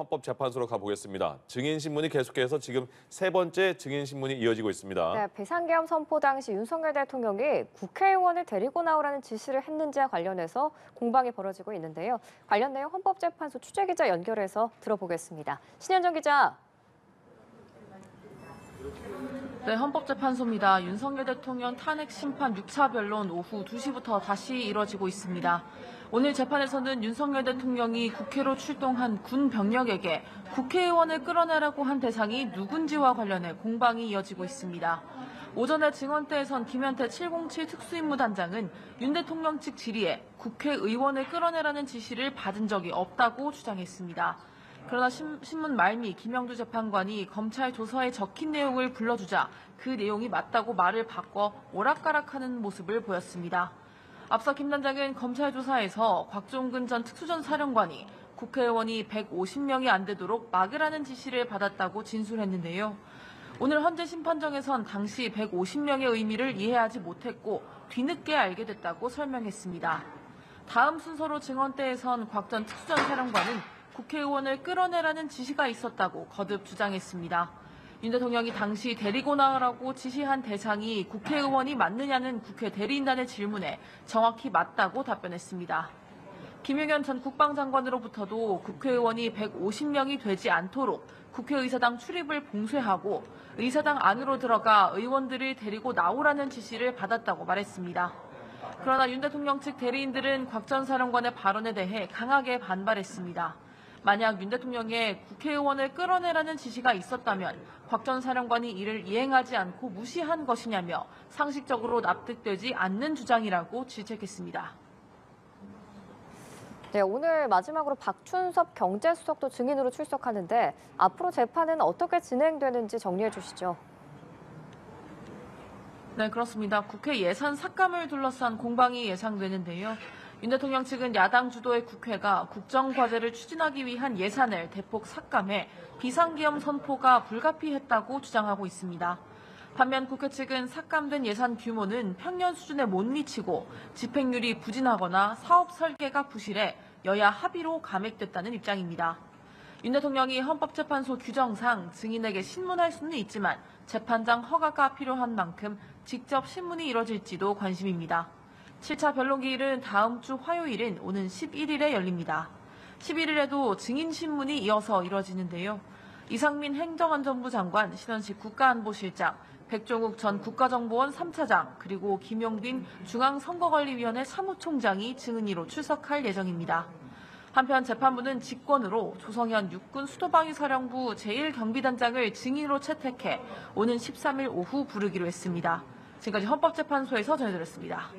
헌법재판소로 가보겠습니다. 증인신문이 계속해서 지금 세 번째 증인신문이 이어지고 있습니다. 네, 비상계엄 선포 당시 윤석열 대통령이 국회의원을 데리고 나오라는 지시를 했는지와 관련해서 공방이 벌어지고 있는데요. 관련 내용 헌법재판소 취재기자 연결해서 들어보겠습니다. 신현정 기자. 네, 헌법재판소입니다. 윤석열 대통령 탄핵 심판 6차 변론 오후 2시부터 다시 이뤄지고 있습니다. 오늘 재판에서는 윤석열 대통령이 국회로 출동한 군 병력에게 국회의원을 끌어내라고 한 대상이 누군지와 관련해 공방이 이어지고 있습니다. 오전에 증언대에선 김현태 707 특수임무단장은 윤 대통령 측 질의에 국회의원을 끌어내라는 지시를 받은 적이 없다고 주장했습니다. 그러나 신문 말미 김영두 재판관이 검찰 조서에 적힌 내용을 불러주자 그 내용이 맞다고 말을 바꿔 오락가락하는 모습을 보였습니다. 앞서 김 단장은 검찰 조사에서 곽종근 전 특수전 사령관이 국회의원이 150명이 안 되도록 막으라는 지시를 받았다고 진술했는데요. 오늘 헌재 심판정에선 당시 150명의 의미를 이해하지 못했고 뒤늦게 알게 됐다고 설명했습니다. 다음 순서로 증언대에선 곽 전 특수전 사령관은 국회의원을 끌어내라는 지시가 있었다고 거듭 주장했습니다. 윤 대통령이 당시 데리고 나가라고 지시한 대상이 국회의원이 맞느냐는 국회 대리인단의 질문에 정확히 맞다고 답변했습니다. 김용현 전 국방장관으로부터도 국회의원이 150명이 되지 않도록 국회의사당 출입을 봉쇄하고 의사당 안으로 들어가 의원들을 데리고 나오라는 지시를 받았다고 말했습니다. 그러나 윤 대통령 측 대리인들은 곽 전 사령관의 발언에 대해 강하게 반발했습니다. 만약 윤 대통령의 국회의원을 끌어내라는 지시가 있었다면 곽 전 사령관이 이를 이행하지 않고 무시한 것이냐며 상식적으로 납득되지 않는 주장이라고 질책했습니다. 네, 오늘 마지막으로 박춘섭 경제수석도 증인으로 출석하는데 앞으로 재판은 어떻게 진행되는지 정리해 주시죠. 네, 그렇습니다. 국회 예산 삭감을 둘러싼 공방이 예상되는데요. 윤 대통령 측은 야당 주도의 국회가 국정과제를 추진하기 위한 예산을 대폭 삭감해 비상계엄 선포가 불가피했다고 주장하고 있습니다. 반면 국회 측은 삭감된 예산 규모는 평년 수준에 못 미치고 집행률이 부진하거나 사업 설계가 부실해 여야 합의로 감액됐다는 입장입니다. 윤 대통령이 헌법재판소 규정상 증인에게 신문할 수는 있지만 재판장 허가가 필요한 만큼 직접 신문이 이뤄질지도 관심입니다. 7차 변론기일은 다음 주 화요일인 오는 11일에 열립니다. 11일에도 증인신문이 이어서 이뤄지는데요. 이상민 행정안전부 장관, 신원식 국가안보실장, 백종욱 전 국가정보원 3차장, 그리고 김용빈 중앙선거관리위원회 사무총장이 증인으로 출석할 예정입니다. 한편 재판부는 직권으로 조성현 육군 수도방위사령부 제1경비단장을 증인으로 채택해 오는 13일 오후 부르기로 했습니다. 지금까지 헌법재판소에서 전해드렸습니다.